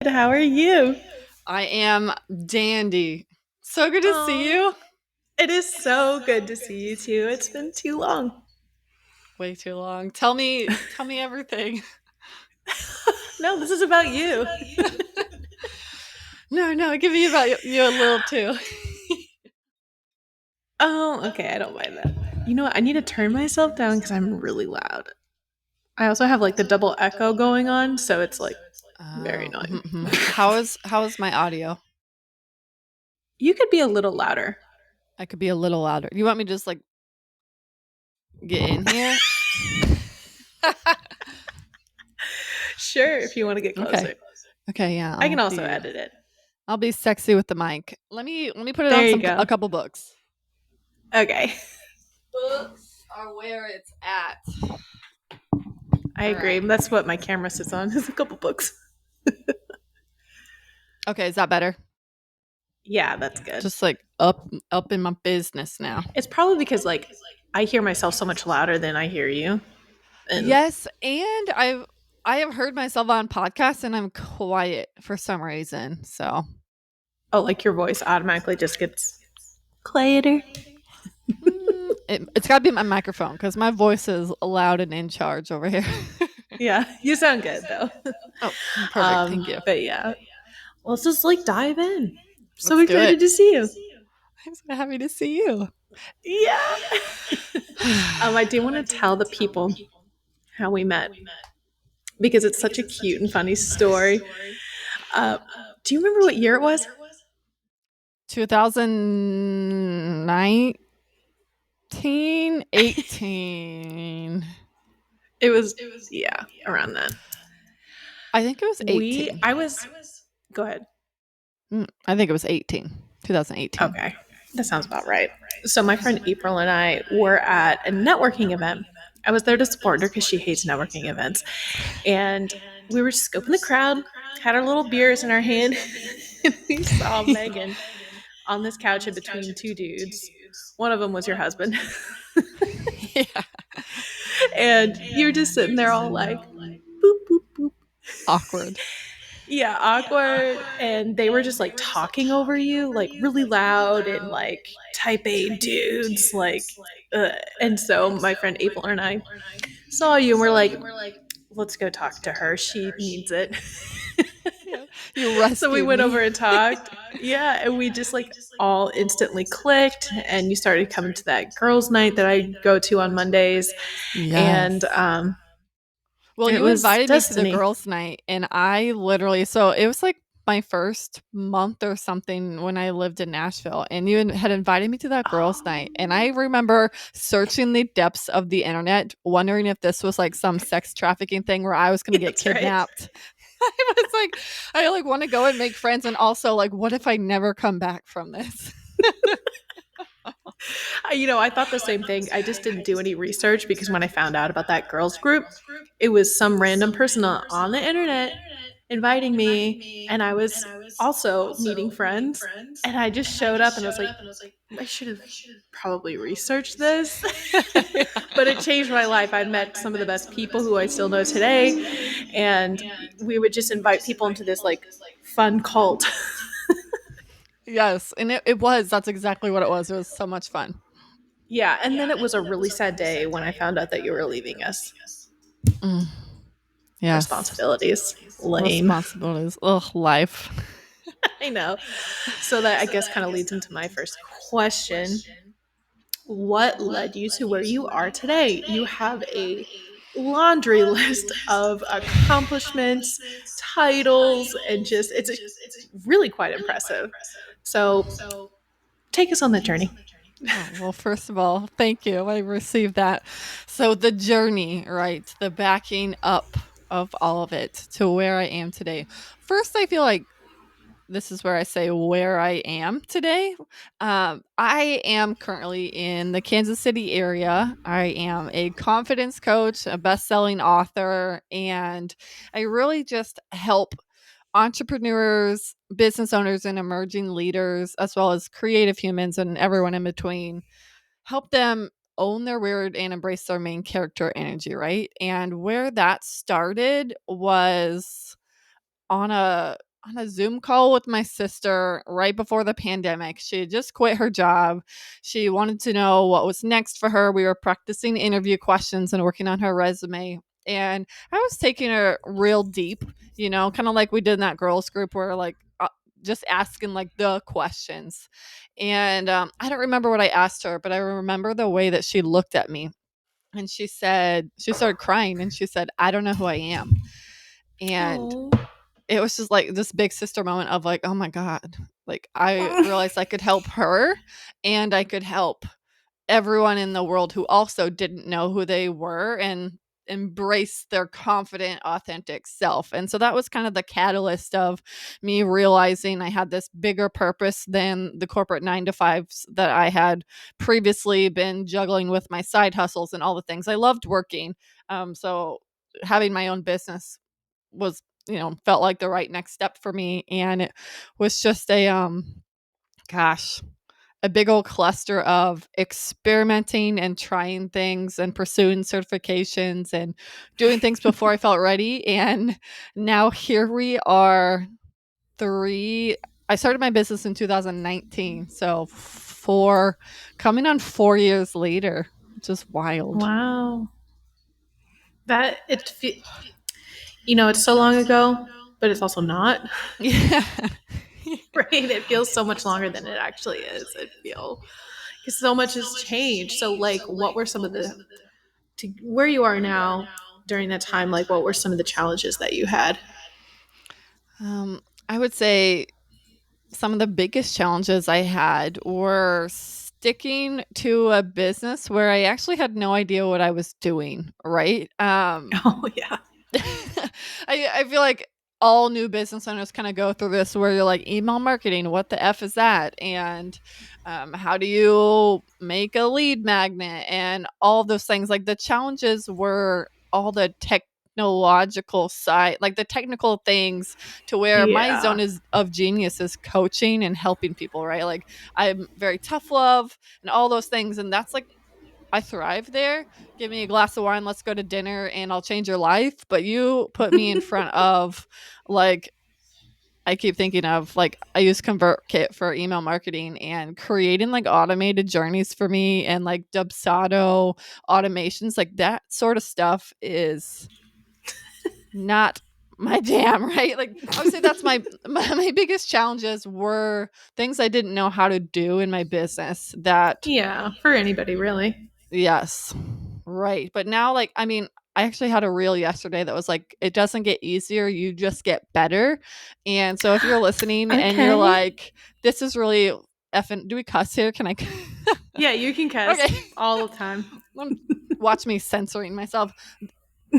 How are you? I am dandy. So good to see Oh, you. it is so good to see you too. It's been too long. Way too long. Tell me everything. No, this is about you. No, give me about you a little too. Oh, okay. I don't mind that. You know what? I need to turn myself down because I'm really loud. I also have like the double echo going on, so it's like very Oh, annoying. how is my audio? You could be a little louder. I could be a little louder. You want me to just like get in here? Sure, if you want to get Okay. closer. Okay, yeah. I can also edit it. I'll be sexy with the mic. Let me put it on There you go. a couple books. Okay. Books are where it's at. I All agree. right. That's what my camera sits on, is a couple books. Okay, is that better? Yeah, that's good. Just like up in my business now. It's probably because like I hear myself so much louder than I hear you. And Yes, and I have heard myself on podcasts and I'm quiet for some reason. So oh, like your voice automatically just gets quieter. it's got to be my microphone because my voice is loud and in charge over here. Yeah, you sound good though. Oh, perfect. Thank you. But yeah, let's just like dive in. So Let's do excited it. to see you. I'm so happy to see you. Yeah. I do want to tell the people how we met because it's such a cute and funny story. Uh, do you remember what year it was? 2019, 18. It was, yeah, around then. I think it was 18. I was, go ahead. I think it was 18. 2018. Okay, that sounds about right. So my friend April and I were at a networking event. I was there to support her because she hates networking events. And we were scoping the crowd, had our little beers in our hand, and we saw Megan on this couch in between two dudes. One of them was your husband. Yeah. And you're just sitting there all like, boop, boop, boop. Awkward. Yeah, awkward. And they were just like talking over you, like really loud and like type A dudes. And so my friend April and I saw you and we're like, let's go talk to her. She needs it. Yeah. You So we rescued went over me. and talked. Yeah, and we just like all instantly clicked. And you started coming to that girls' night that I go to on Mondays. And Yes. Well, it you was invited me to the destiny. girls' night, and I literally, so it was like my first month or something when I lived in Nashville, and you had invited me to that girls' night. And I remember searching the depths of the internet, wondering if this was like some sex trafficking thing where I was going to get That's right. kidnapped. I was like, I like want to go and make friends, and also like, what if I never come back from this? I thought the same thing. I just didn't do any research because when I found out about that girls group, it was some random person on the internet inviting me, and I was also meeting friends. And I just showed up and I was like, I should have probably researched this. But it changed my life. I met some of the best people who I still know today. And we would just invite people into this like fun cult. Yes, and that's exactly what it was. It was so much fun. Yeah. And then it was a really sad day when I found out that you were leaving us. Mm, yes. Responsibilities. Lame. Responsibilities. Ugh, life. I know. So that I guess kind of leads into my first question. What led you to where you are today? You have a laundry list of accomplishments, titles, and just it's really quite impressive. So take us on that journey. Oh, well, first of all, thank you. I received that. So, the journey, right? The backing up of all of it to where I am today. First, I feel like this is where I say where I am today. I am currently in the Kansas City area. I am a confidence coach, a best selling author, and I really just help entrepreneurs, business owners, and emerging leaders, as well as creative humans and everyone in between, help them own their weird and embrace their main character energy, right? And where that started was on a on a Zoom call with my sister right before the pandemic. She had just quit her job. She wanted to know what was next for her. We were practicing interview questions and working on her resume. And I was taking her real deep, kind of like we did in that girls group where like just asking like the questions. And I don't remember what I asked her, but I remember the way that she looked at me. And she started crying and she said, "I don't know who I am." And Oh. it was just like this big sister moment of like, oh my God, like I realized I could help her and I could help everyone in the world who also didn't know who they were and embrace their confident, authentic self. And so that was kind of the catalyst of me realizing I had this bigger purpose than the corporate 9 to 5s that I had previously been juggling with my side hustles and all the things. I loved working. So having my own business was, felt like the right next step for me. And it was just gosh, a big old cluster of experimenting and trying things and pursuing certifications and doing things before I felt ready. And now here we are, I started my business in 2019. So coming on 4 years later, just wild. Wow. That it's so long ago, but it's also not. Yeah. Right? It feels so much longer than it actually is. It feel because so much has changed. So, like, what were some of where you are now during that time? Like, what were some of the challenges that you had? I would say some of the biggest challenges I had were sticking to a business where I actually had no idea what I was doing, right? Oh yeah, I feel like all new business owners kind of go through this where you're like, email marketing, what the F is that? And how do you make a lead magnet and all those things? Like the challenges were all the technological side, like the technical things, to where my yeah, zone is of genius is coaching and helping people, right? Like I'm very tough love and all those things. And that's like, I thrive there. Give me a glass of wine, let's go to dinner, and I'll change your life. But you put me in front of, like, I keep thinking of, like, I use ConvertKit for email marketing and creating like automated journeys for me and like Dubsado automations, like that sort of stuff is not my jam, right? Like I would say that's my biggest challenges were things I didn't know how to do in my business that. yeah. For anybody, really. Yes. Right. But now, like, I mean, I actually had a reel yesterday that was like, it doesn't get easier, you just get better. And so if you're listening and you're Okay. like, this is really effing, do we cuss here? Can I? Yeah, you can cuss Okay. all the time. Watch me censoring myself.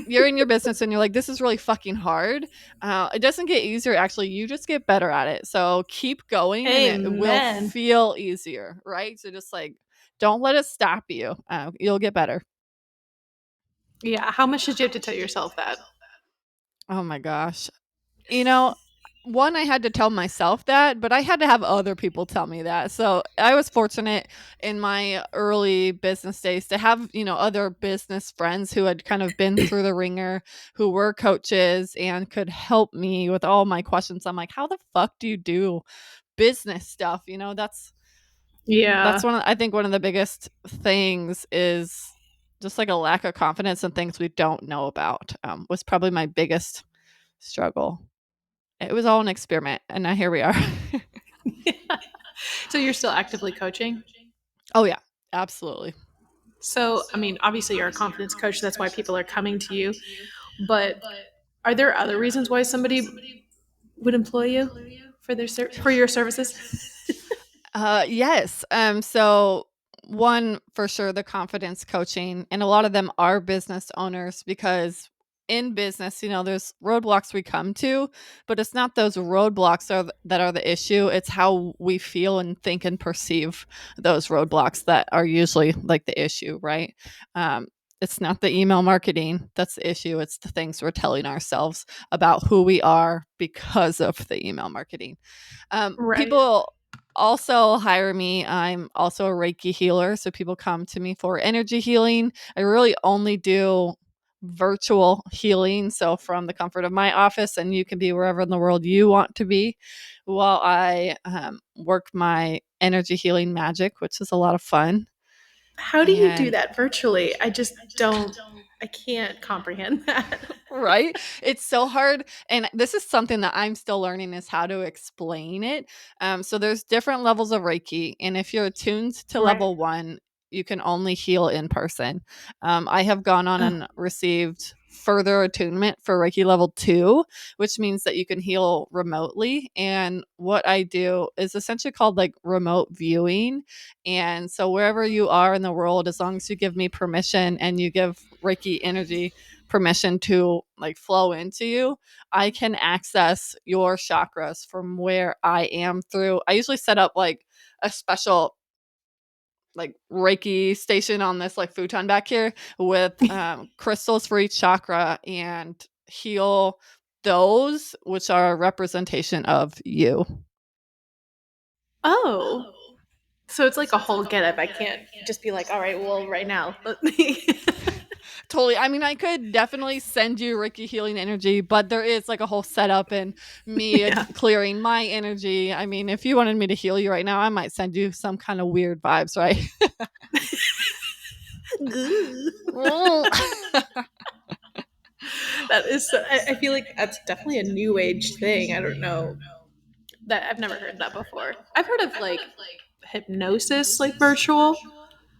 You're in your business and you're like, this is really fucking hard. It doesn't get easier. Actually, you just get better at it. So keep going and it will Amen. feel easier. Right. So just like, don't let it stop you. You'll get better. Yeah. How much did you have to tell yourself that? Oh my gosh. You know, one, I had to tell myself that, but I had to have other people tell me that. So I was fortunate in my early business days to have, other business friends who had kind of been through the ringer, who were coaches and could help me with all my questions. I'm like, how the fuck do you do business stuff? That's Yeah. I think one of the biggest things is just like a lack of confidence in things we don't know about, was probably my biggest struggle. It was all an experiment, and now here we are. So you're still actively coaching? Oh, yeah, absolutely. So, I mean, obviously you're a confidence coach. That's why people are coming to you. But are there other reasons why somebody would employ you for for your services? Yes. So one for sure, the confidence coaching, and a lot of them are business owners because in business, there's roadblocks we come to, but it's not those roadblocks that are the issue. It's how we feel and think and perceive those roadblocks that are usually like the issue, right? Um, it's not the email marketing that's the issue. It's the things we're telling ourselves about who we are because of the email marketing. Right. People also hire me. I'm also a Reiki healer. So people come to me for energy healing. I really only do virtual healing. So from the comfort of my office, and you can be wherever in the world you want to be, while I work my energy healing magic, which is a lot of fun. How do you do And that virtually? I just don't, I can't comprehend that. right? It's so hard. And this is something that I'm still learning is how to explain it. So there's different levels of Reiki. And if you're attuned to Right. level one, you can only heal in person. I have gone on Oh, and received further attunement for Reiki level 2, which means that you can heal remotely. And what I do is essentially called like remote viewing. And so wherever you are in the world, as long as you give me permission and you give Reiki energy permission to like flow into you, I can access your chakras from where I am through. I usually set up like a special like Reiki station on this like futon back here with crystals for each chakra and heal those which are a representation of you. oh. So it's like a whole get up. I can't just be like, all right, well, right now, let me. Totally. I mean, I could definitely send you Reiki healing energy, but there is like a whole setup and me Yeah. clearing my energy. I mean, if you wanted me to heal you right now, I might send you some kind of weird vibes, right? That is, so, I feel like that's definitely a new age thing. I don't know that I've never heard that before. I've heard of like hypnosis, like virtual,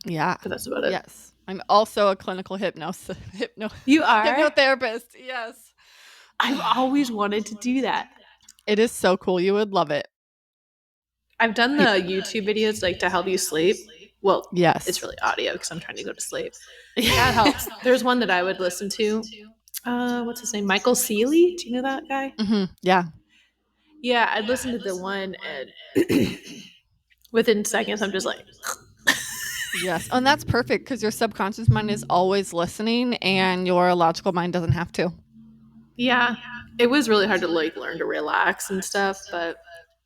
Yeah. but that's about it. Yes. I'm also a clinical You are? hypnotherapist. Yes. I've always wanted to do that. It is so cool. You would love it. I've done the YouTube videos like to help you sleep. Well, it's Yes. really audio because I'm trying to go to sleep. That helps. There's one that I would listen to. What's his name? Michael Seeley. Do you know that guy? Yeah. Yeah, I'd listen to the one, and within seconds, I'm just like, Yes. And that's perfect because your subconscious mind is always listening and your logical mind doesn't have to. yeah. It was really hard to like learn to relax and stuff, but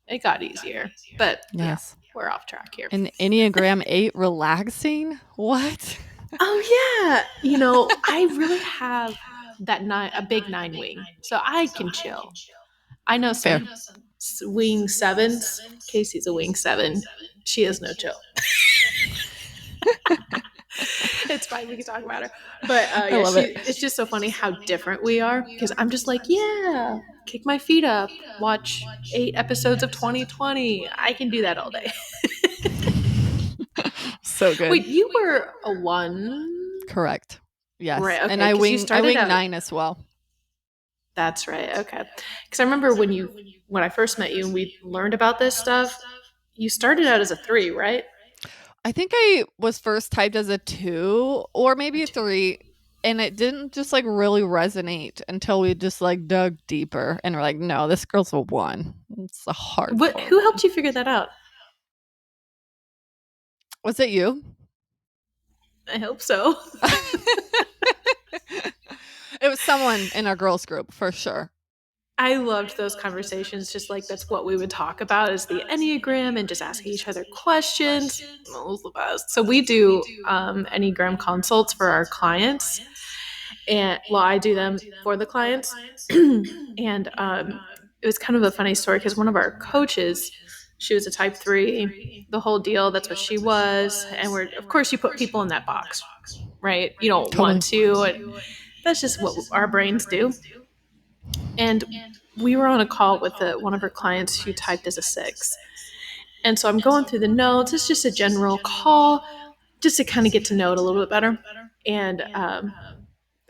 it got easier. But yeah, Yes. we're off track here. An Enneagram 8 relaxing? What? Oh yeah, I really have that nine, a big nine wing, so I can chill. I know Fair. some wing sevens. Casey's a wing seven. She has no chill. It's fine. We can talk about her. But I yeah, love it. it's just so funny how different we are because I'm just like, yeah, kick my feet up, watch 8 episodes of 2020. I can do that all day. So good. Wait, you were a one? Correct. Yes. Right. And Okay. I Because you wing started out. 9 as well. That's right. Okay. Because I remember when I first met you and we learned about this stuff, you started out as a 3, right? I think I was first typed as a 2 or A maybe a 2. 3. And it didn't just like really resonate until we just like dug deeper and we're like, no, this girl's a 1. It's a hard. Who helped you figure that out? Was it you? I hope so. It was someone in our girls group for sure. I loved those conversations. Just like that's what we would talk about is the Enneagram and just asking each other questions. That was the best. So we do Enneagram consults for our clients, and well, I do them for the clients. And it was kind of a funny story because one of our coaches, she was a type 3, the whole deal. That's what she was, and we're of course you put people in that box, right? You don't Totally. want to, and that's just what our brains do. And we were on a call with one of her clients who typed as a 6. And so I'm going through the notes. It's just a general call, just to kind of get to know it a little bit better. And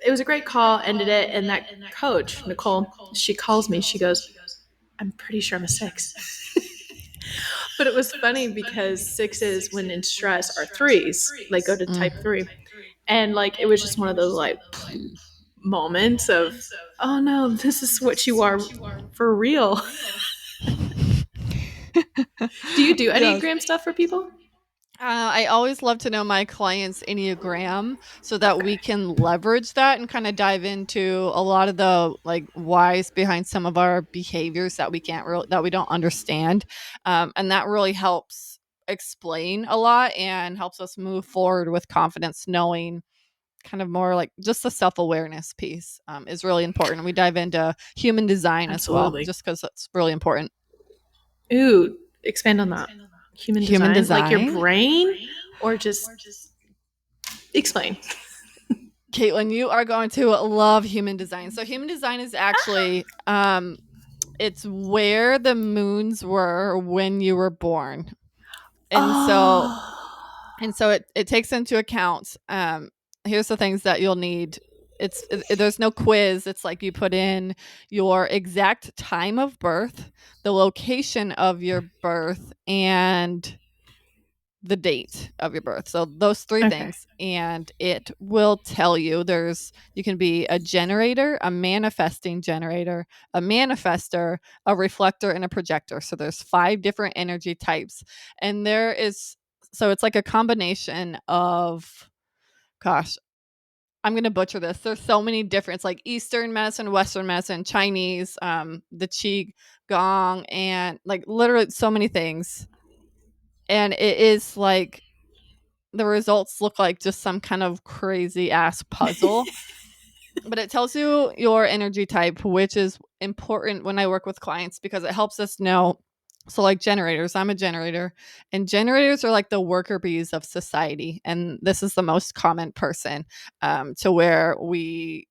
it was a great call, ended it. And that coach, Nicole, she calls me. She goes, I'm pretty sure I'm a 6. But it was funny because 6s, when in stress, are 3s, like go to type 3. And like it was just one of those like moments of, oh no, this is what you are for real. Do you do Enneagram stuff for people? I always love to know my clients' Enneagram so that we can leverage that and kind of dive into a lot of the like whys behind some of our behaviors that we that we don't understand. And that really helps explain a lot and helps us move forward with confidence, knowing kind of more like just the self-awareness piece is really important. We dive into human design as well, Absolutely. just because that's really important. Ooh, expand on that. Human Human design, like your design. brain, or just explain. Caitlin, you are going to love human design. So human design is actually it's where the moons were when you were born. And so Oh, it takes into account here's the things that you'll need. There's no quiz. It's like you put in your exact time of birth, the location of your birth, and the date of your birth. So those three okay. things, and it will tell you you can be a generator, a manifesting generator, a manifester, a reflector, and a projector. So there's 5 different energy types. And so it's like a combination of, gosh, I'm going to butcher this. There's so many different, it's like Eastern medicine, Western medicine, Chinese, the Qi Gong, and like literally so many things. And it is like the results look like just some kind of crazy ass puzzle. But it tells you your energy type, which is important when I work with clients because it helps us know. So, like generators, I'm a generator, and generators are like the worker bees of society. And this is the most common person, to where we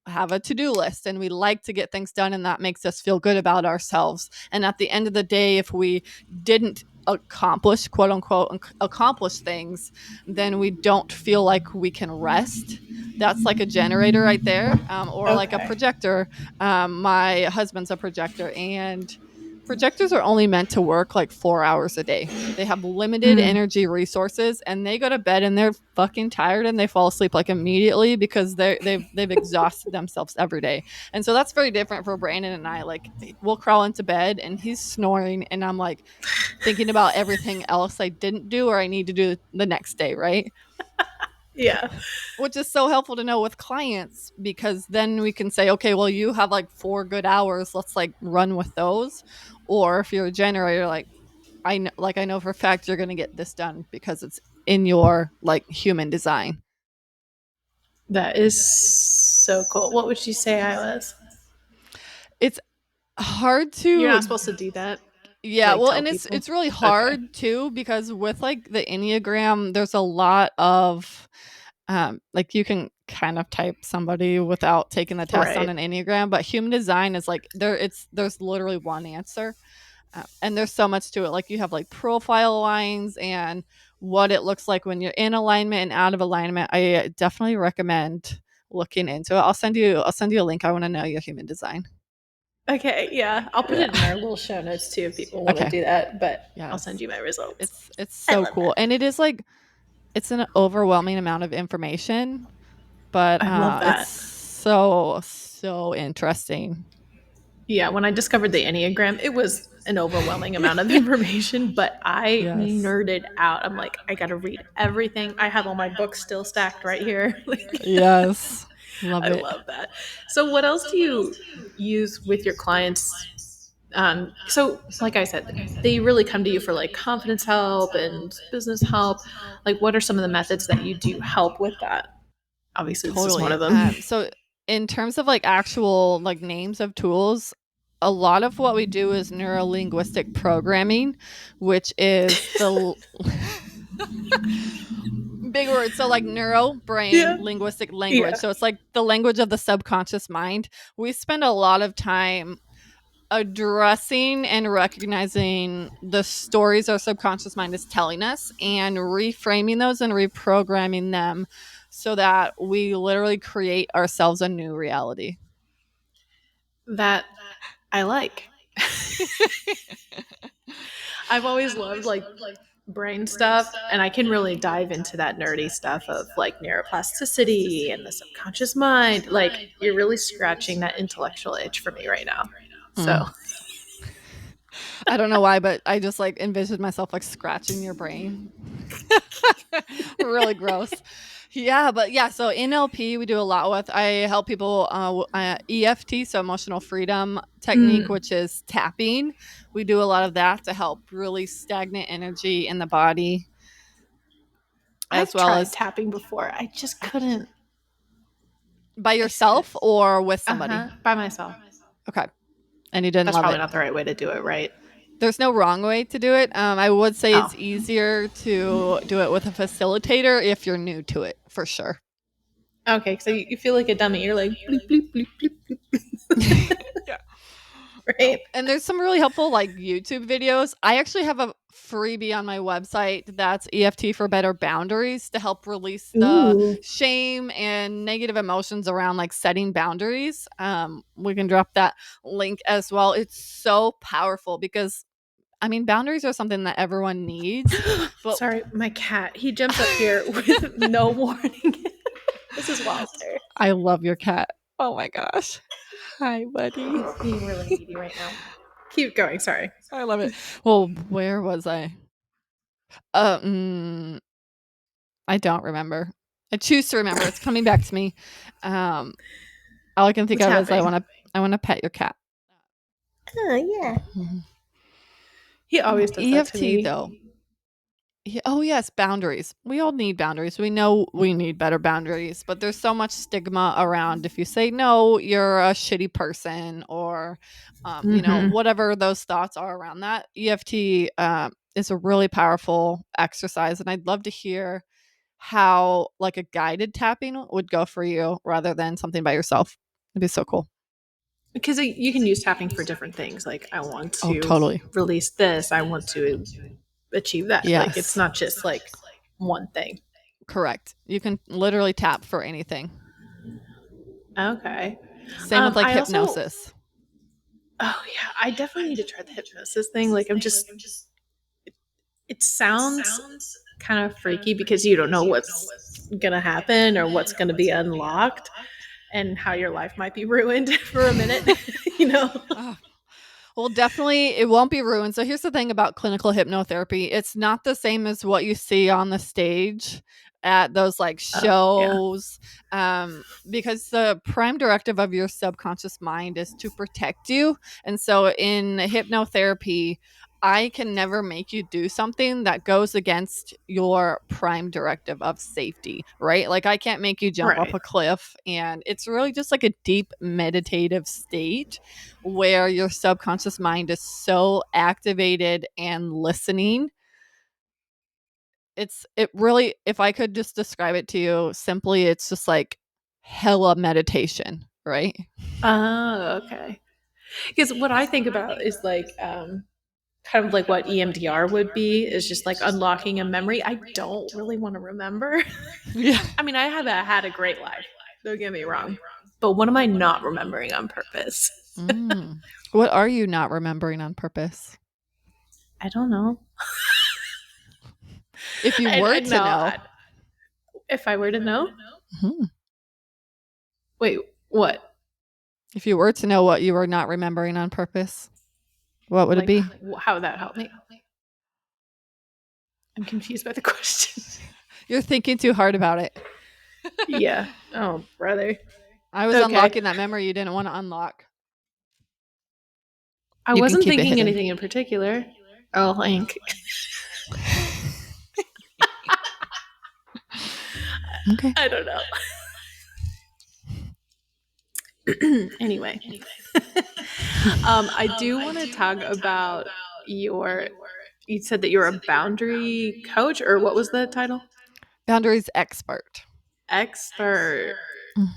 have a to-do list and we like to get things done, and that makes us feel good about ourselves. And at the end of the day, if we didn't accomplish, quote unquote, accomplish things, then we don't feel like we can rest. That's like a generator right there, or like a Okay. projector. My husband's a projector, and projectors are only meant to work like 4 hours a day. They have limited Mm, energy resources, and they go to bed and they're fucking tired and they fall asleep like immediately because they've exhausted themselves every day. And so that's very different for Brandon and I. Like, we'll crawl into bed and he's snoring, and I'm like thinking about everything else I didn't do or I need to do the next day, right? yeah. Which is so helpful to know with clients, because then we can say, okay, well, you have like 4 good hours, let's like run with those. Or if you're a generator, like I know for a fact you're going to get this done because it's in your like human design. That is so cool. What would you say I was? It's hard You're not to, supposed to do that. yeah, Like well, tell and people. it's really Okay. hard too, because with like the Enneagram, there's a lot of like you can kind of type somebody without taking the test on Right. an Enneagram, but human design is like there's literally one answer. And there's so much to it. Like you have like profile lines and what it looks like when you're in alignment and out of alignment. I definitely recommend looking into it. I'll send you a link. I want to know your human design. Okay. Yeah. I'll put Yeah. it in our little show notes too if people want to Okay. do that. But I'll send Yes. you my results. It's I so love cool. that. And it is like it's an overwhelming amount of information, but I love it's that. so interesting. Yeah, when I discovered the Enneagram, it was an overwhelming amount of information, but I Yes. nerded out. I'm like, I gotta read everything. I have all my books still stacked right here. Like, Yes. Love I it. love that. So, what else do you use with your clients? So, like I said, they really come to you for like confidence help and business help. Like, what are some of the methods that you do help with that? Obviously, this is one Totally. of them. So in terms of like actual like names of tools, a lot of what we do is neuro-linguistic programming, which is big word. So like neuro, brain, Yeah. linguistic, language. Yeah. So it's like the language of the subconscious mind. We spend a lot of time addressing and recognizing the stories our subconscious mind is telling us and reframing those and reprogramming them so that we literally create ourselves a new reality. That I like. I've always loved like brain stuff, and I can really dive into that nerdy stuff of like neuroplasticity and the subconscious mind. Like, you're really scratching that intellectual itch for me right now. So, Mm. I don't know why, but I just like envisioned myself like scratching your brain. Really gross. Yeah, but yeah, so NLP we do a lot with. I help people EFT, so emotional freedom technique, mm, which is tapping. We do a lot of that to help really stagnant energy in the body, as I've well tried as tapping before. I just couldn't. By yourself or with somebody? By myself. Okay. And you didn't That's love probably it. not the right way to do it, right? There's no wrong way to do it. I would say Oh. it's easier to do it with a facilitator if you're new to it, for sure. Okay, so you feel like a dummy. You're like bleep bleep bleep bleep bleep. Yeah. Right? And there's some really helpful like YouTube videos. I actually have a freebie on my website that's EFT for better boundaries to help release the Ooh. shame and negative emotions around like setting boundaries. We can drop that link as well. It's so powerful because I mean boundaries are something that everyone needs, but Sorry, my cat. He jumps up here with no warning. This is Walter. I love your cat. Oh my gosh. Hi, buddy. He's being really needy right now. Keep going. Sorry. I love it. Well, where was I? Uh, mm, I don't remember. I choose to remember. It's coming back to me. All I can think What's of is happening? I want to pet your cat. Oh yeah. He always does that to EFT me. though. Oh yes, boundaries. We all need boundaries. We know we need better boundaries, but there's so much stigma around if you say no, you're a shitty person, or you know, whatever those thoughts are around that. EFT is a really powerful exercise, and I'd love to hear how like a guided tapping would go for you rather than something by yourself. It'd be so cool. Because you can use tapping for different things. Like I want Oh, to totally. release this. I want to achieve that. Like it's Yes. not just like one thing. Correct. You can literally tap for anything. Okay. Same with like I also. hypnosis. Oh yeah, I definitely need to try the hypnosis thing. Like I'm just. It sounds kind of freaky because you don't know what's gonna happen or what's gonna be unlocked, and how your life might be ruined for a minute. You know. Oh, well, definitely it won't be ruined. So here's the thing about clinical hypnotherapy. It's not the same as what you see on the stage at those like Oh yeah. shows, because the prime directive of your subconscious mind is to protect you. And so in hypnotherapy, I can never make you do something that goes against your prime directive of safety, right? Like I can't make you jump off Right. a cliff. And it's really just like a deep meditative state where your subconscious mind is so activated and listening. It really, if I could just describe it to you simply, it's just like hella meditation, right? Oh, okay. Because what I think about is like kind of like what EMDR would be is just like unlocking a memory I don't really want to remember. Yeah. I mean, I have had a great life. Don't get me wrong. But what am I not remembering on purpose? What are you not remembering on purpose? I don't know. If you were to know. If I were to know? Mhm. Wait, what? If you were to know what you were not remembering on purpose, what would it be? How would that help me? I'm confused by the question. You're thinking too hard about it. Yeah. Oh, brother. I was Okay. unlocking that memory you didn't want to unlock. I You can wasn't keep it thinking hidden. anything in particular. Oh, Hank. Okay. I don't know. Anyway, I do want to talk about your. You said that you're a boundary coach, or what was the title? Boundaries expert. Expert.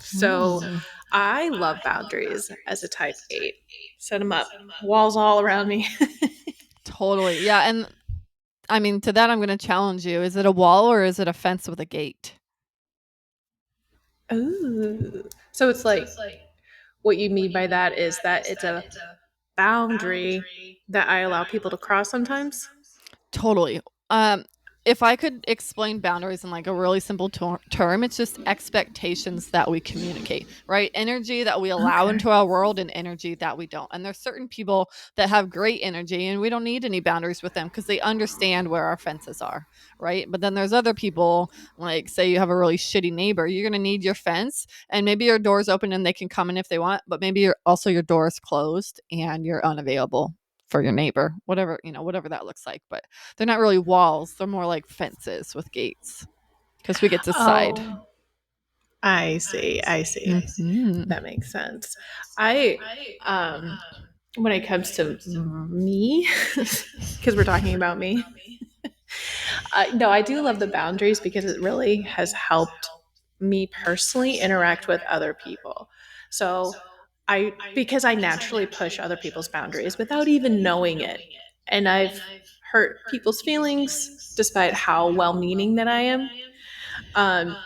So I love boundaries as a type 8. Set them up, walls all around me. Totally. Yeah. And I mean, to that, I'm going to challenge you. Is it a wall or is it a fence with a gate? Ooh. So it's like, what you mean by that is that it's a boundary that I allow people to cross sometimes. Totally. If I could explain boundaries in like a really simple term, it's just expectations that we communicate, right? Energy that we allow into our world and energy that we don't. And there's certain people that have great energy and we don't need any boundaries with them because they understand where our fences are, right? But then there's other people, like say you have a really shitty neighbor, you're going to need your fence and maybe your door's open and they can come in if they want, but maybe your door is closed and you're unavailable for your neighbor, whatever, whatever that looks like. But they're not really walls. They're more like fences with gates because we get to decide. I see. I see. Hmm. That makes sense. I when it comes to me, because we're talking about me, no, I do love the boundaries because it really has helped me personally interact with other people. So because I naturally push other people's boundaries without even knowing it. And I've hurt people's feelings despite how well meaning that I am. Um,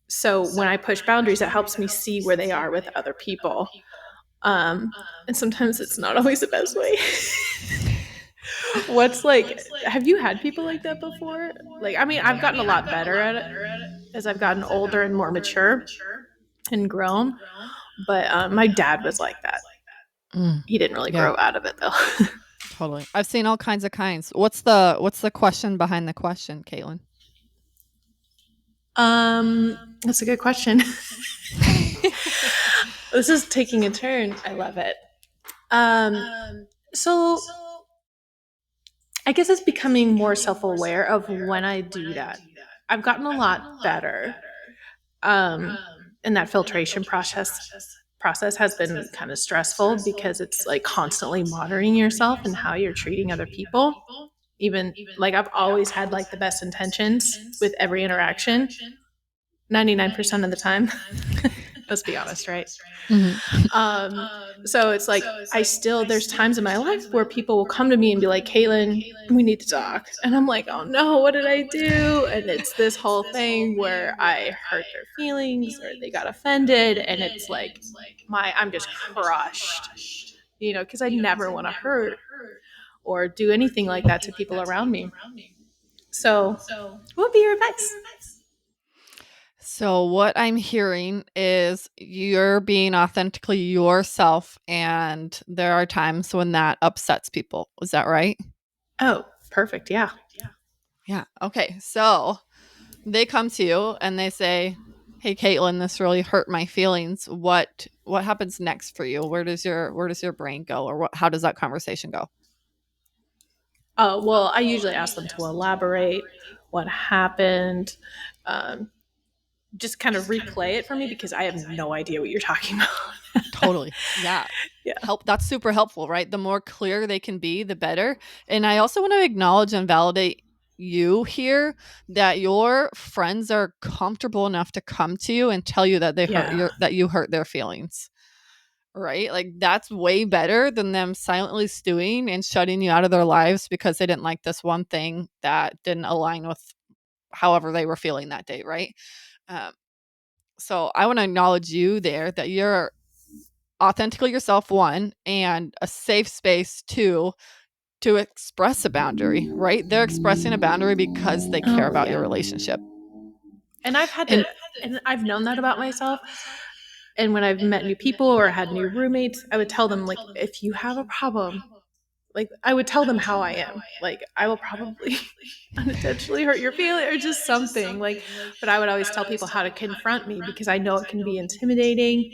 so when I push boundaries, it helps me see where they are with other people. Um, and sometimes it's not always the best way. What's like, have you had people like that before? Like, I mean, I've gotten a lot better at it as I've gotten older and more mature and grown. But my dad was like that. Mm. He didn't really Yeah, grow out of it though. totally. I've seen all kinds of kinds. What's the question behind the question, Caitlin? That's a good question. This is taking a turn. I love it. Um, so I guess it's becoming more self-aware of when I do that. I've gotten a lot better. Um, and that filtration process has been kind of stressful because it's like constantly monitoring yourself and how you're treating other people. Even like I've always had like the best intentions with every interaction, 99% of the time. Let's be honest, right? Mhm. Um, so it's like I still there's times in my life where people will come to me and be like, Caitlin, we need to talk. And I'm like, oh no, what did I do? And it's this whole thing where I hurt their feelings or they got offended, and it's like I'm just crushed, because I never want to hurt or do anything like that to people around me. So what would be your advice? So what I'm hearing is you're being authentically yourself, and there are times when that upsets people. Is that right? Oh, perfect. Yeah. Yeah. Okay. So they come to you and they say, "Hey, Caitlin, this really hurt my feelings. What happens next for you? Where does your brain go, or how does that conversation go?" Oh, well, I usually ask them to elaborate what happened. Um, just kind of replay it for me because I have no idea what you're talking about. Totally. Yeah. Yeah. That's super helpful, right? The more clear they can be, the better. And I also want to acknowledge and validate you here that your friends are comfortable enough to come to you and tell you that Yeah. that you hurt their feelings. Right? Like that's way better than them silently stewing and shutting you out of their lives because they didn't like this one thing that didn't align with however they were feeling that day, right? Um, so I want to acknowledge you there that you're authentically yourself, one, and a safe space, two, to express a boundary, right? They're expressing a boundary because they care Oh, about your yeah. relationship. And I've had And to, and I've known that about myself. And when I've met new people or had new roommates, I would tell them, like, if you have a problem, like, I would tell them how I am. Like, I will probably unintentionally hurt your feeling or just something. Like, but I would always tell people how to confront me because I know it can be intimidating.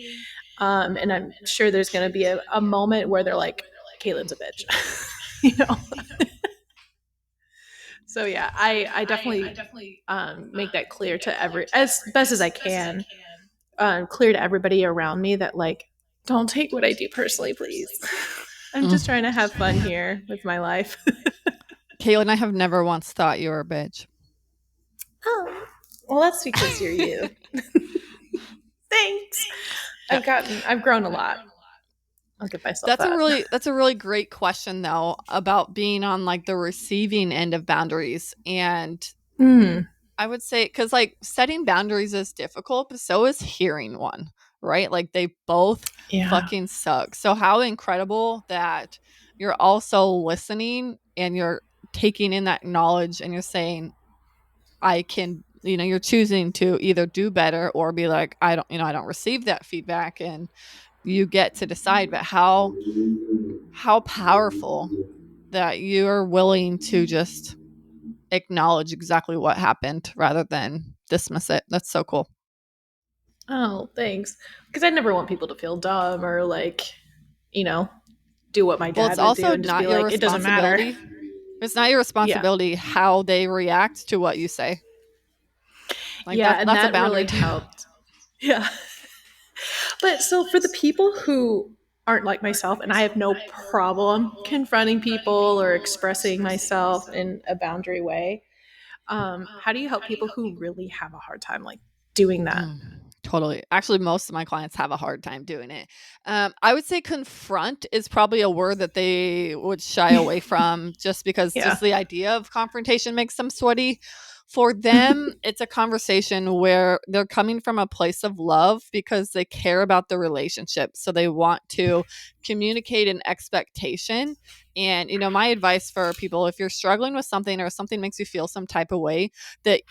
And I'm sure there's going to be a moment where they're like, Caitlin's a bitch, you know? So yeah, I definitely make that clear to as best as I can, clear to everybody around me that like, don't take what I do personally, please. I'm mm, just trying to have fun here with my life. Caitlin, I have never once thought you were a bitch. Oh, well, that's because you're you. Thanks. Yeah. I've grown a lot. I'll give myself that. That's a really great question though about being on like the receiving end of boundaries. And Mm, I would say cuz like setting boundaries is difficult, but so is hearing one, right? Like they both yeah. fucking suck. So how incredible that you're also listening and you're taking in that knowledge and you're saying I can, you're choosing to either do better or be like I don't receive that feedback, and you get to decide. But how powerful that you're willing to just acknowledge exactly what happened rather than dismiss it. That's so cool. Oh, thanks. Because I never want people to feel dumb or like, you know, do what my Well, it's dad would do also and just not be your like, it doesn't matter. responsibility. It's not your Yeah. responsibility how they react to what you say. Like Yeah. And that's a that boundary really too. helped. Yeah. But so for the people who aren't like myself, and I have no problem confronting people or expressing myself in a boundary way, how do you help people who really have a hard time like doing that? Mm, totally. Actually, most of my clients have a hard time doing it. I would say confront is probably a word that they would shy away from just because Yeah. just the idea of confrontation makes them sweaty. For them, it's a conversation where they're coming from a place of love because they care about the relationship. So they want to communicate an expectation. And, my advice for people, if you're struggling with something or something makes you feel some type of way, the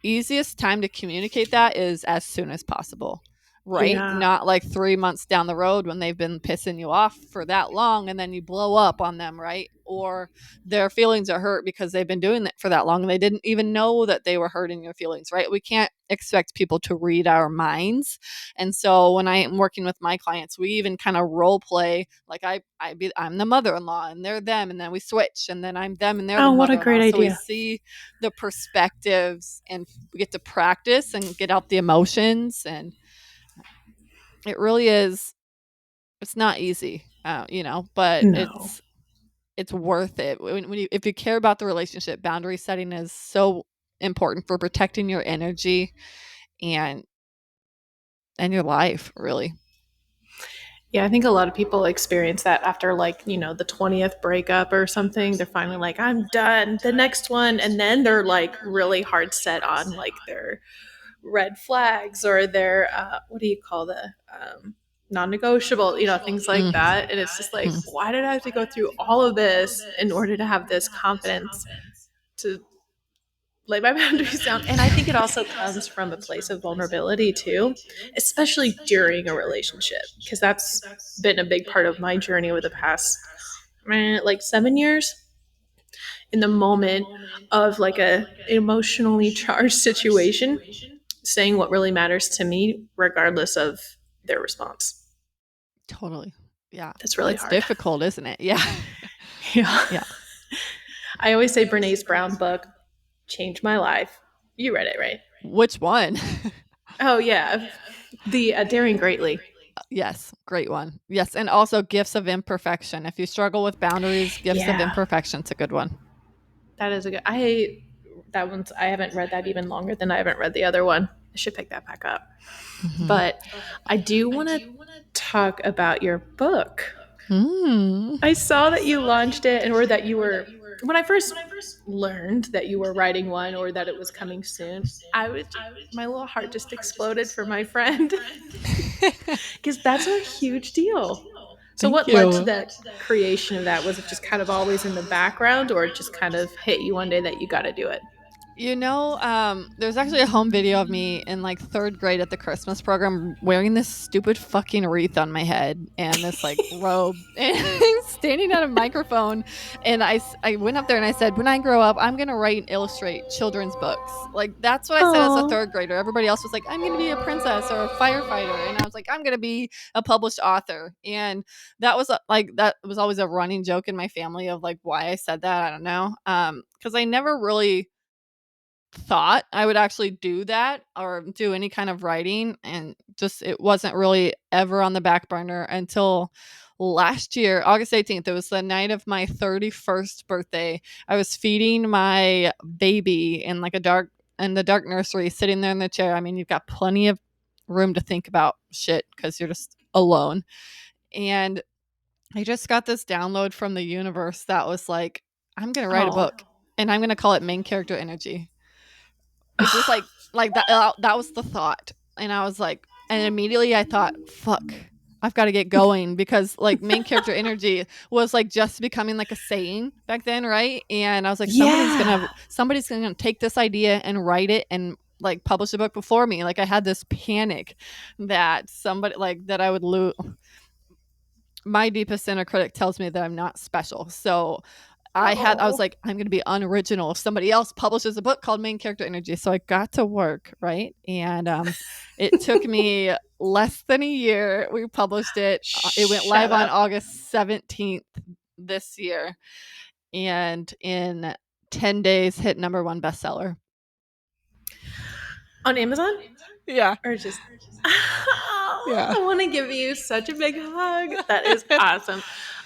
easiest time to communicate that is as soon as possible, right? Yeah. Not like 3 months down the road when they've been pissing you off for that long and then you blow up on them, right? Or their feelings are hurt because they've been doing that for that long and they didn't even know that they were hurting your feelings, right? We can't expect people to read our minds. And so when I am working with my clients, we even kind of role play like I'm the mother-in-law and they're them, and then we switch, and then I'm them and they're the Oh, what a great mother-in-law. So we idea. see the perspectives and we get to practice and get out the emotions. And it really is, it's not easy, but No. it's worth it. If you care about the relationship, boundary setting is so important for protecting your energy and your life, really. Yeah, I think a lot of people experience that after like, the 20th breakup or something. They're finally like, I'm done. The next one. And then they're like really hard set on like their red flags or their, what do you call the, non-negotiable, things like Mm. that. And it's just like, Mm. why did I have to go through all of this in order to have this confidence to lay my boundaries down? And I think it also comes from a place of vulnerability too, especially during a relationship, because that's been a big part of my journey over the past like 7 years. In the moment of like a emotionally charged situation, saying what really matters to me regardless of their response. Totally. Yeah. That's really It's hard. difficult, isn't it? Yeah. Yeah. Yeah. I always say Brene's Brown book changed my life. You read it, right? Which one? Oh yeah, the Daring Greatly. Yes, great one. Yes, and also Gifts of Imperfection. If you struggle with boundaries, Gifts of Yeah, Imperfection's a good one. that is a good. I haven't read that even longer than I haven't read the other one. I should pick that back up. Mhm. But I do want to talk about your book. Mm. I saw that you launched it, and or that you were, when I first learned that you were writing one or that it was coming soon, my little heart just exploded for my friend because that's a huge deal. So Thank what led to you. that creation of that? Was it just kind of always in the background, or it just kind of hit you one day that you got to do it? There's actually a home video of me in like third grade at the Christmas program wearing this stupid fucking wreath on my head and this like robe and standing at a microphone. And I went up there and I said, when I grow up, I'm going to write and illustrate children's books. Like, that's what I said as a Oh, third grader. Everybody else was like, I'm going to be a princess or a firefighter. And I was like, I'm going to be a published author. And that was always a running joke in my family of like why I said that. I don't know. Because I never really thought I would actually do that or do any kind of writing, and just it wasn't really ever on the back burner until last year, August 18th. It was the night of my 31st birthday. I was feeding my baby in the dark nursery, sitting there in the chair. I mean, you've got plenty of room to think about shit because you're just alone. And I just got this download from the universe that was like, I'm going to write a oh, book and I'm going to call it Main Character Energy. It just like that that was the thought. And I was like, and immediately I thought, fuck, I've got to get going because like Main Character Energy was like just becoming like a saying back then, right? And I was like, yeah. somebody's gonna take this idea and write it and like publish a book before me. Like, I had this panic that somebody like that I would lose. My deepest inner critic tells me that I'm not special. So I was Oh, like, I'm gonna be unoriginal if somebody else publishes a book called Main Character Energy. So I got to work, right? And it took me less than a year. We published it. It went shut live on up. August 17th this year, and in 10 days hit #1 bestseller. On Amazon? Yeah. Or just oh, Yeah. I want to give you such a big hug. That is awesome.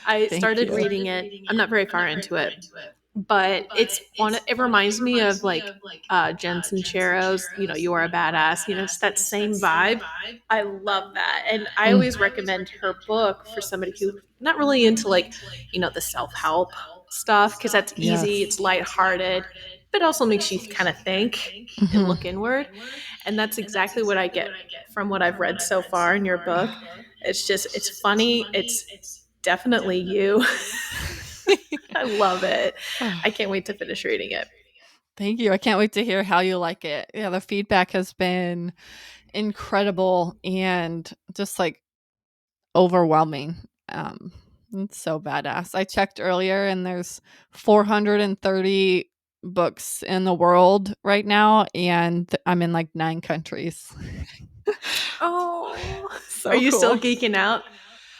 I Thank started you. reading it. I'm not very far into it, but it's one. It reminds me of like Jen Sincero's. You are a badass. It's that same vibe. I love that, and I Mm. always recommend her book for somebody who's not really into like the self help stuff because that's easy. Yes. It's lighthearted, but also makes you kind of think and Mhm. look inward. And that's exactly what I get from what I've read so far in your book. It's funny. It's definitely you. I love it. Oh, I can't wait to finish reading it. thank you. I can't wait to hear how you like it. Yeah, the feedback has been incredible and just like overwhelming. Um, it's so badass. I checked earlier and there's 430 books in the world right now, and I'm in like 9 countries. Oh, are So you still cool. geeking out?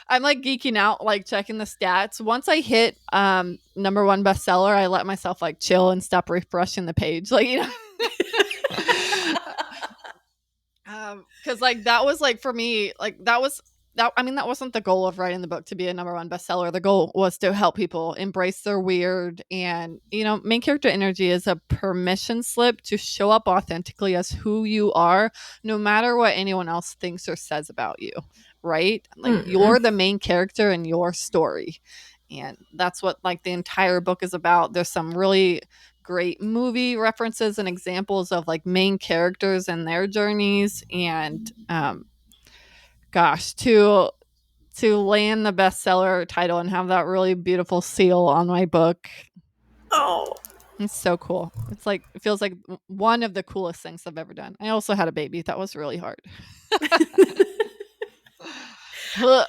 I'm like geeking out, like checking the stats. Once I hit number one bestseller, I let myself like chill and stop refreshing the page. Like, because like that was like for me, like that was that. I mean, that wasn't the goal of writing the book to be a number one bestseller. The goal was to help people embrace their weird, and main character energy is a permission slip to show up authentically as who you are, no matter what anyone else thinks or says about you. Right? Like Mm-hmm. you're the main character in your story. And that's what like the entire book is about. There's some really great movie references and examples of like main characters and their journeys, and gosh, to land the bestseller title and have that really beautiful seal on my book, Oh. it's so cool. It's like it feels like one of the coolest things I've ever done. I also had a baby. That was really hard.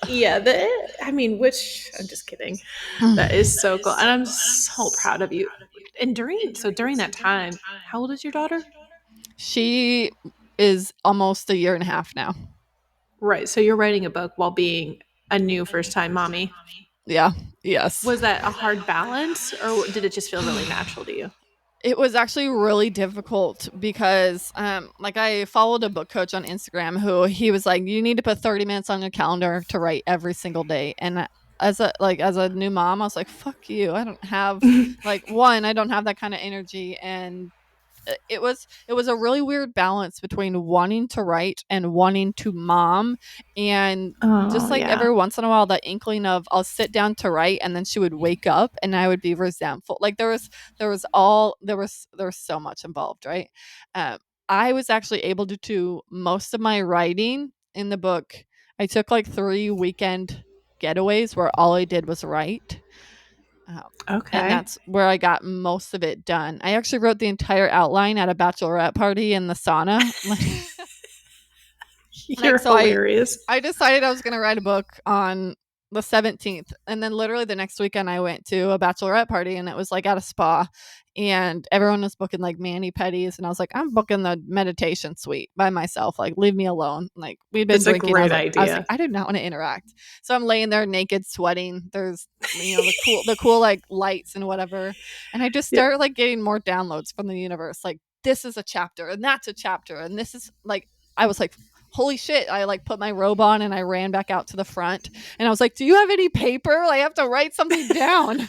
Yeah, which I'm just kidding. That is so cool. And I'm so proud of you. And during that time, how old is your daughter? She is almost a year and a half now. Right. So you're writing a book while being a new first time mommy. Yeah. Yes. Was that a hard balance or did it just feel really natural to you? It was actually really difficult because like I followed a book coach on Instagram who he was like, you need to put 30 minutes on your calendar to write every single day. And as a new mom, I was like, fuck you. I don't have like one, I don't have that kind of energy. And it was a really weird balance between wanting to write and wanting to mom, and Oh, just like yeah. every once in a while that inkling of I'll sit down to write and then she would wake up and I would be resentful. Like there was so much involved, right? um, I was actually able to do most of my writing in the book. I took like 3 weekend getaways where all I did was write, um, and Okay. that's where I got most of it done. I actually wrote the entire outline at a bachelorette party in the sauna. You're So I hilarious. I decided I was going to write a book on the 17th, and then literally the next weekend I went to a bachelorette party and it was like at a spa, and everyone was booking like mani pedis, and I was like, I'm booking the meditation suite by myself, like leave me alone. Like we'd been That's a drinking. I was great like I was like idea. I do not want to interact. So I'm laying there naked sweating. There's the cool like lights and whatever, and I just Yep. started like getting more downloads from the universe, like this is a chapter and that's a chapter and this is like, I was like, holy shit. I like put my robe on and I ran back out to the front and I was like, do you have any paper? Like, I have to write something down.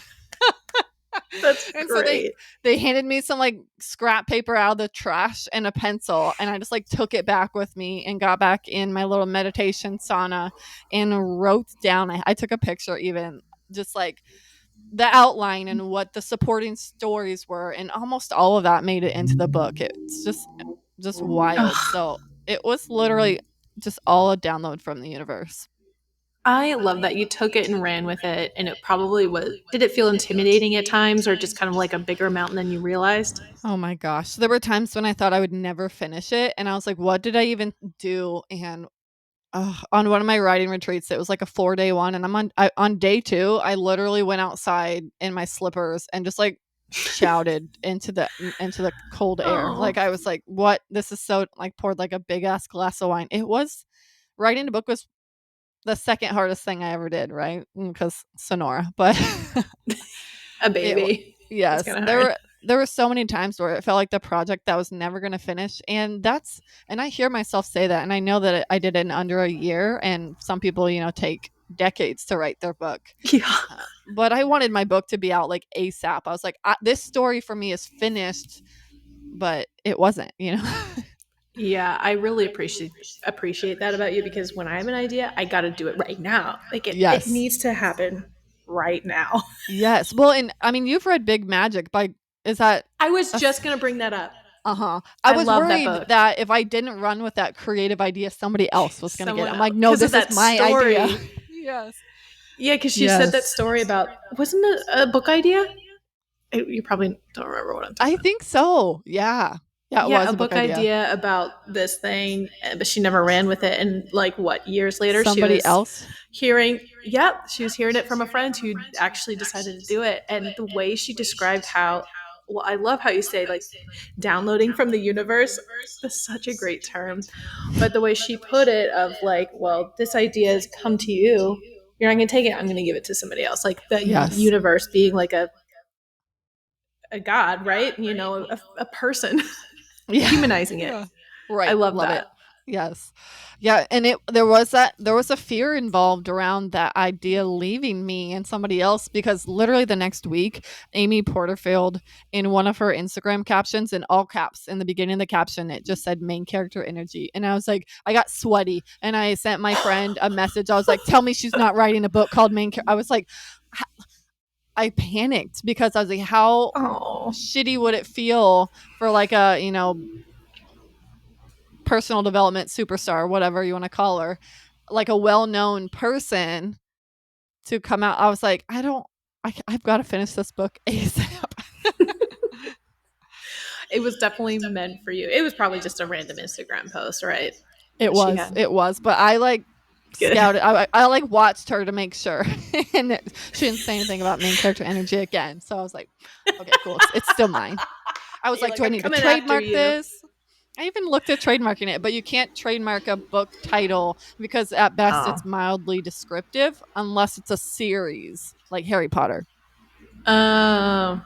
That's And so they great. they handed me some like scrap paper out of the trash and a pencil, and I just like took it back with me and got back in my little meditation sauna and wrote down. I took a picture even, just like the outline and what the supporting stories were, and almost all of that made it into the book. It's just wild. Ugh. So it was literally just all a download from the universe. I love that you took it and ran with it. And it probably was. Did it feel intimidating at times or just kind of like a bigger mountain than you realized? Oh my gosh. There were times when I thought I would never finish it, and I was like, what did I even do? And on one of my writing retreats, it was like a 4-day one, and on day 2, I literally went outside in my slippers and just like shouted into the cold air. Oh, Like I was like, "What? This is so," like poured like a big ass glass of wine. It was Writing a book was the second hardest thing I ever did, right? Because Sonora, but a it baby. That's yes, kind of there hard. were there were so many times where it felt like the project that was never going to finish. And I hear myself say that. And I know that I did it in under a year. And some people, take decades to write their book. Yeah. But I wanted my book to be out like ASAP. I was like, this story for me is finished, but it wasn't. Yeah, I really appreciate that about you because when I have an idea, I got to do it right now. Like it Yes. needs to happen right now. Yes. Well, and I mean, you've read Big Magic is that I was a just going to bring that up. Uh-huh. I I was love that worried book. that if I didn't run with that creative idea, somebody else was going to get it. I'm like, no, 'cause of this is that my story. idea. Yes. Yeah, because she said that Yes. story about, wasn't it a book idea? You probably don't remember what I'm talking I about. think so. Yeah. Yeah, it Yeah, was a a book book idea. idea about this thing, but she never ran with it. And like what, years later, she Somebody was else. she was hearing it from a friend who actually decided to do it. And the way she described how, well, I love how you say like downloading from the universe. That's such a great term. But the way she put it, of like, well, this idea has come to you. You're not going to take it. I'm going to give it to somebody else. Like the Yes. universe being like a god, right? A person. Yeah. Humanizing it. Yeah. Right. I love Love that. it. Yes. Yeah, and there was a fear involved around that idea leaving me and somebody else, because literally the next week, Amy Porterfield, in one of her Instagram captions, in all caps, in the beginning of the caption, it just said main character energy. And I was like, I got sweaty and I sent my friend a message. I was like, tell me she's not writing a book called main character. I was like, I panicked because I was like, how shitty would it feel for like a, personal development superstar, whatever you want to call her, like a well-known person, to come out. I was like, I've got to finish this book ASAP. It was definitely meant for you. It was probably just a random Instagram post, right? It was, but I like Good. scouted. I like watched her to make sure, and she didn't say anything about main character energy again. So I was like, okay, cool, it's still mine. I was like, do I need to trademark this? I even looked at trademarking it, but you can't trademark a book title because at best it's mildly descriptive, unless it's a series like Harry Potter. Sorry.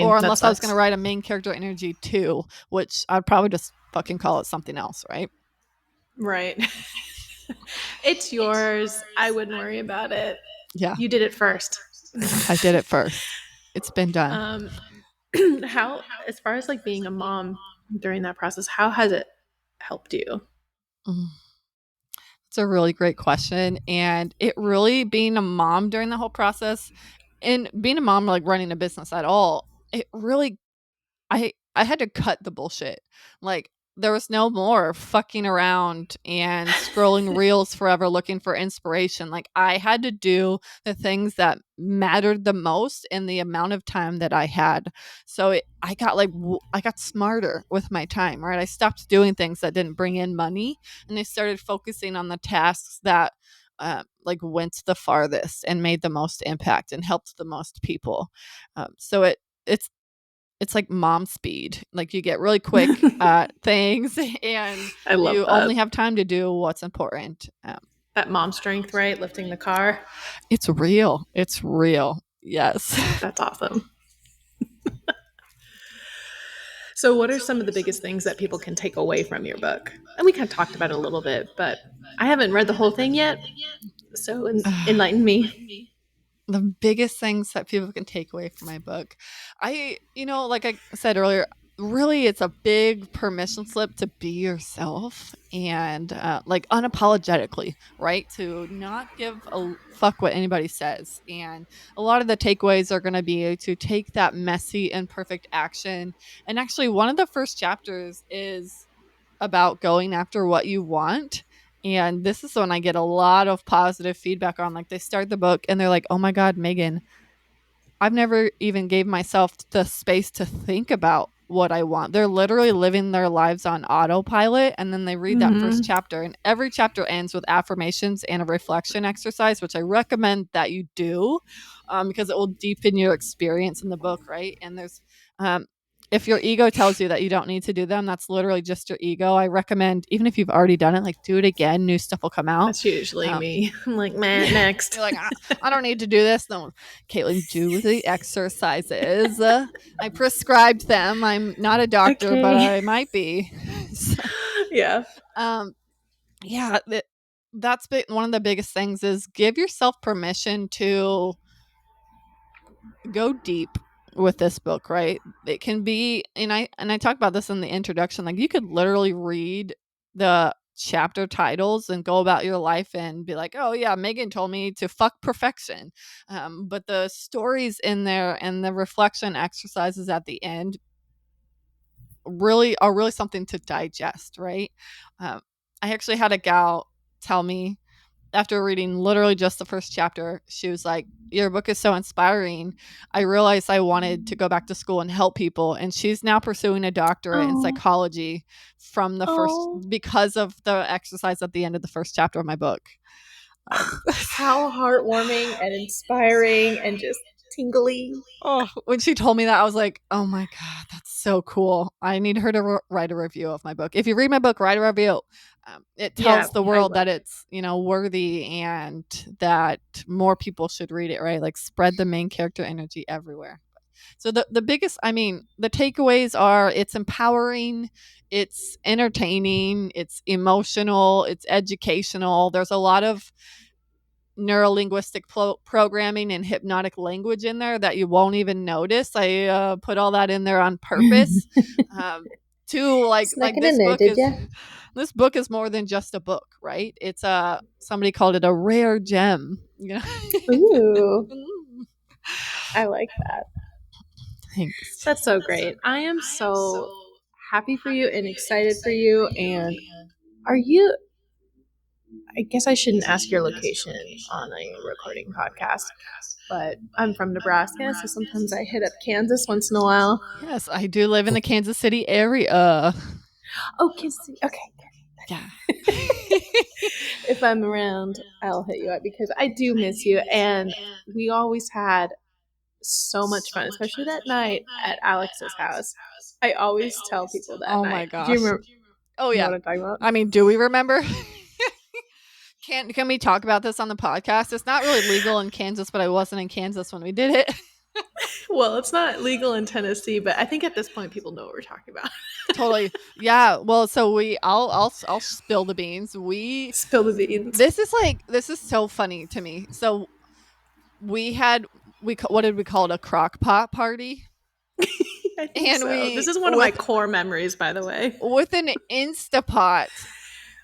Or unless I was going to write a main character energy 2, which I'd probably just fucking call it something else, right? Right. It's yours. I wouldn't worry about it. Yeah. You did it first. I did it first. It's been done. How, as far as like being a mom during that process, how has it helped you? It's a really great question. And it really, being a mom during the whole process, and being a mom, like running a business at all, it really, I had to cut the bullshit. Like, there was no more fucking around and scrolling reels forever looking for inspiration. Like, I had to do the things that mattered the most in the amount of time that I had. So I got smarter with my time, right? I stopped doing things that didn't bring in money, and I started focusing on the tasks that like went the farthest and made the most impact and helped the most people. So it's like mom speed. Like, you get really quick at things, and you only have time to do what's important. That mom strength, right? Lifting the car. It's real. It's real. Yes. That's awesome. So what are some of the biggest things that people can take away from your book? And we kind of talked about it a little bit, but I haven't read the whole thing yet. So enlighten me. The biggest things that people can take away from my book, like I said earlier, really it's a big permission slip to be yourself, and like unapologetically, right? To not give a fuck what anybody says. And a lot of the takeaways are going to be to take that messy and perfect action. And actually, one of the first chapters is about going after what you want. And this is when I get a lot of positive feedback on, like, they start the book and they're like, oh my God, Megan, I've never even gave myself the space to think about what I want. They're literally living their lives on autopilot. And then they read that first chapter, and every chapter ends with affirmations and a reflection exercise, which I recommend that you do, because it will deepen your experience in the book. Right. And if your ego tells you that you don't need to do them, that's literally just your ego. I recommend, even if you've already done it, like do it again. New stuff will come out. That's usually me. I'm like, man, next. You're like, I don't need to do this. No, Caitlin, do the exercises. I prescribed them. I'm not a doctor, but Okay. I might be. So, Yeah. yeah, that's one of the biggest things is give yourself permission to go deep with this book, right? It can be, and I talk about this in the introduction, like you could literally read the chapter titles and go about your life and be like, oh yeah, Megan told me to fuck perfection. But the stories in there and the reflection exercises at the end are really something to digest, right? I actually had a gal tell me after reading literally just the first chapter, she was like, your book is so inspiring. I realized I wanted to go back to school and help people. And she's now pursuing a doctorate in psychology from the first, because of the exercise at the end of the first chapter of my book. How heartwarming and inspiring and just tingly. Oh, when she told me that, I was like, oh my God, that's so cool. I need her to write a review of my book. If you read my book, write a review. It tells the world that it's, worthy and that more people should read it, right? Like spread the main character energy everywhere. So the biggest, the takeaways are it's empowering, it's entertaining, it's emotional, it's educational. There's a lot of neurolinguistic programming and hypnotic language in there that you won't even notice. I put all that in there on purpose. This book is more than just a book, right? It's somebody called it a rare gem. Ooh. I like that. Thanks. That's so great. I am so happy for you and excited for you. And are you, I guess I shouldn't ask your location on a recording podcast, but I'm from Nebraska, so sometimes I hit up Kansas once in a while. Yes, I do live in the Kansas City area. Oh, Kansas City. Okay. Yeah. If I'm around, I'll hit you up because I do miss you. And we always had so much fun, especially that night at Alex's house. I always tell people that night. My gosh. Do you remember? Oh, yeah. You know what I'm talking about? Do we remember? Can we talk about this on the podcast? It's not really legal in Kansas, but I wasn't in Kansas when we did it. Well, it's not legal in Tennessee, but I think at this point people know what we're talking about. Totally. Yeah. Well, so I'll spill the beans. Spill the beans. This is so funny to me. So what did we call it? A crock pot party? This is one of my core memories, by the way. With an Instapot,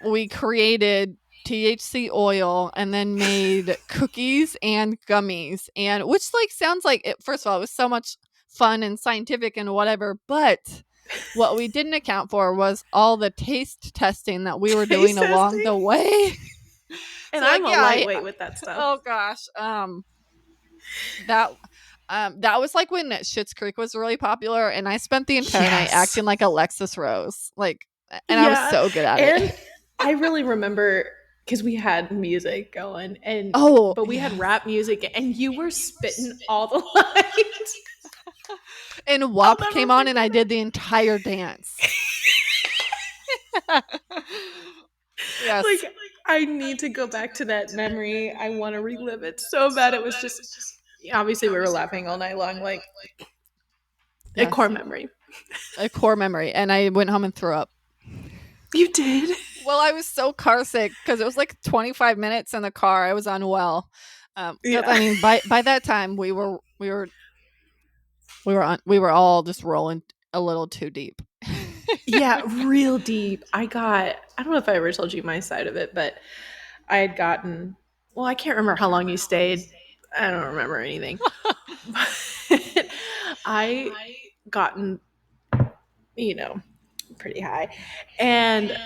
we created THC oil and then made cookies and gummies, and which sounds like it, first of all, it was so much fun and scientific and whatever, but what we didn't account for was all the taste testing that we were doing along the way. And so I'm a lightweight with that stuff. Oh gosh. That was like when Schitt's Creek was really popular, and I spent the entire night acting like Alexis Rose. And I was so good at it. I really remember because we had music going, and but we had rap music, and you were spitting all the lines. And WAP came on, and I did the entire dance. Yes. I need to go back to that memory. I want to relive it so bad. It was just obviously we were laughing all night long, a core memory. A core memory, and I went home and threw up. You did? Well, I was so car sick because it was 25 minutes in the car. I was unwell. By that time we were all just rolling a little too deep. Yeah, real deep. I don't know if I ever told you my side of it, but I had gotten, well, I can't remember how long you stayed. I don't remember anything. I gotten, pretty high. And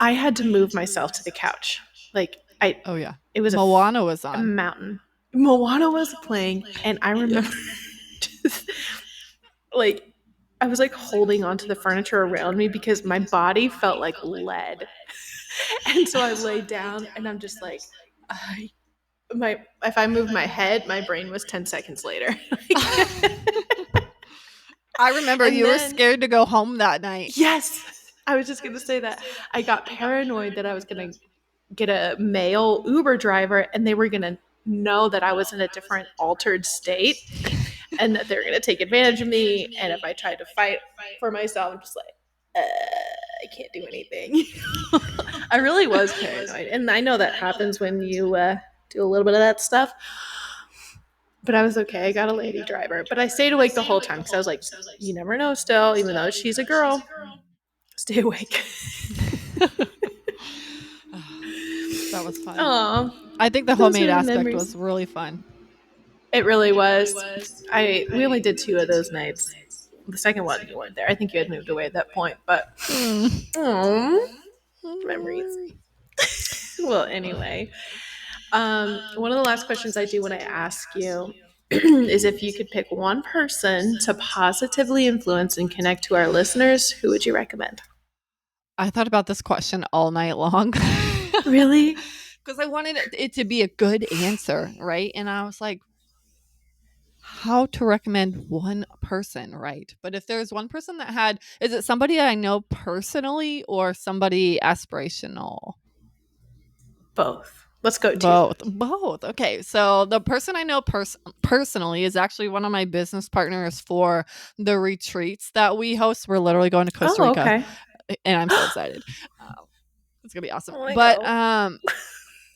I had to move myself to the couch. It was Moana was on. A mountain. Moana was playing, and I remember just, I was holding onto the furniture around me because my body felt like lead. And so I laid down, and I'm just if I moved my head, my brain was 10 seconds later. I remember And you were then- scared to go home that night. Yes. I was just going to say that. I got paranoid that I was going to get a male Uber driver and they were going to know that I was in a different altered state and that they were going to take advantage of me. And if I tried to fight for myself, I'm just like, I can't do anything. I really was paranoid. And I know that happens when you do a little bit of that stuff. But I was okay. I got a lady driver. But I stayed awake the whole time because I was like, you never know still, even though she's a girl. Stay awake. That was fun. Aw, I think the those homemade are the aspect memories. was really fun. It really was. We only did 2 of those nights. The second one you weren't there. I think you had moved away at that point. But memories. Well, anyway, one of the last questions I do when I ask you is if you could pick one person to positively influence and connect to our listeners, who would you recommend? I thought about this question all night long. Really? Because I wanted it to be a good answer, right? And I was like, how to recommend one person, right? But if there's one person that had, is it somebody I know personally or somebody aspirational? Both. Let's go Both. Okay. So the person I know personally is actually one of my business partners for the retreats that we host. We're literally going to Costa Rica. Okay. And I'm so excited. It's gonna be awesome. Oh, But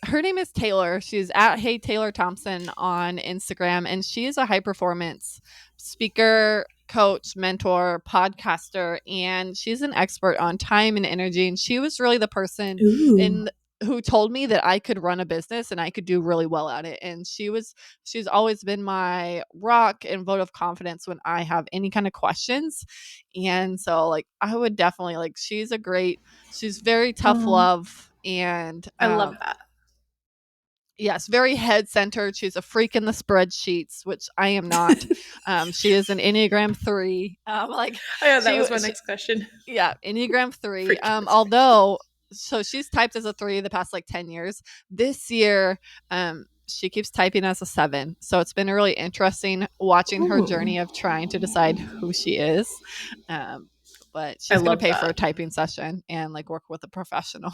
her name is Taylor. She's at Hey Taylor Thompson on Instagram, and she is a high performance speaker, coach, mentor, podcaster, and she's an expert on time and energy. And she was really the person who told me that I could run a business and I could do really well at it. And she's always been my rock and vote of confidence when I have any kind of questions. And so like I would definitely like she's very tough love, and I love that. yes, very head centered. She's a freak in the spreadsheets, which I am not. She is an Enneagram 3. Like that was my next question. Yeah, Enneagram 3. Freak in the Although so she's typed as a 3 the past like 10 years. This year, she keeps typing as a 7. So it's been really interesting watching her journey of trying to decide who she is. But she's going to pay for a typing session and like work with a professional.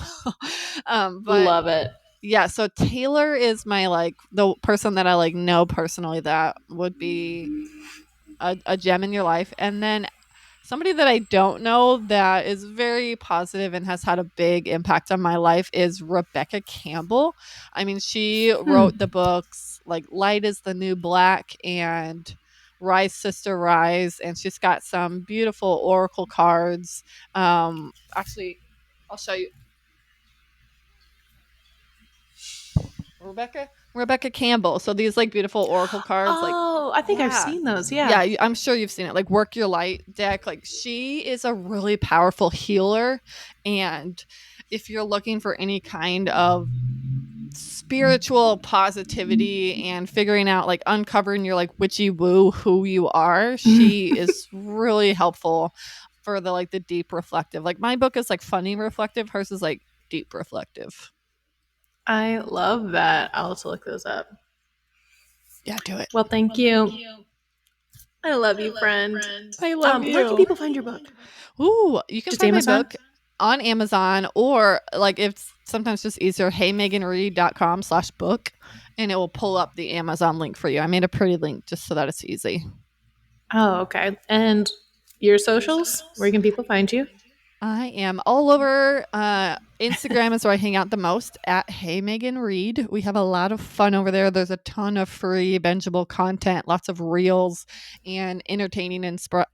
But love it. Yeah, so Taylor is my like the person that I like know personally that would be a gem in your life. And then somebody that I don't know that is very positive and has had a big impact on my life is Rebecca Campbell. I mean, she wrote the books like Light is the New Black and Rise Sister Rise, and she's got some beautiful oracle cards. Actually, I'll show you. Rebecca Campbell. So these like beautiful oracle cards. I think I've seen those. Yeah, I'm sure you've seen it. Like Work Your Light deck. Like she is a really powerful healer, and if you're looking for any kind of spiritual positivity and figuring out like uncovering your like witchy woo who you are, she is really helpful for the like the deep reflective. Like my book is like funny reflective, hers is like deep reflective. I love that. I'll also look those up. Yeah, do it. Well, thank you. I love you, friend. I love you. Where can people find your book? Ooh, you can Just find Amazon? my book on Amazon, or like if sometimes just easier, heymeganreed.com/book, and it will pull up the Amazon link for you. I made a pretty link just so that it's easy. Oh, okay. And your socials? Where can people find you? I am all over. Instagram is where I hang out the most at Hey Megan Reed. We have a lot of fun over there. There's a ton of free bingeable content, lots of reels and entertaining,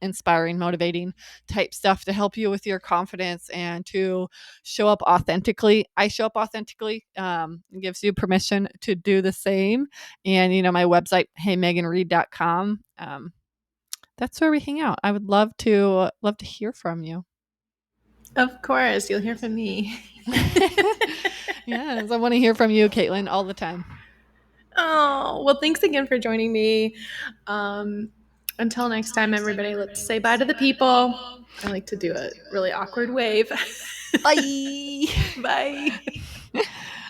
inspiring, motivating type stuff to help you with your confidence and to show up authentically. I show up authentically. It gives you permission to do the same. And, you know, my website, heymeganreed.com. That's where we hang out. I would love to hear from you. Of course, you'll hear from me. Yes, I want to hear from you, Caitlin, all the time. Oh, well, thanks again for joining me. Until next time, everybody, let's say bye to the people. I like to do a really awkward wave. Bye. Bye.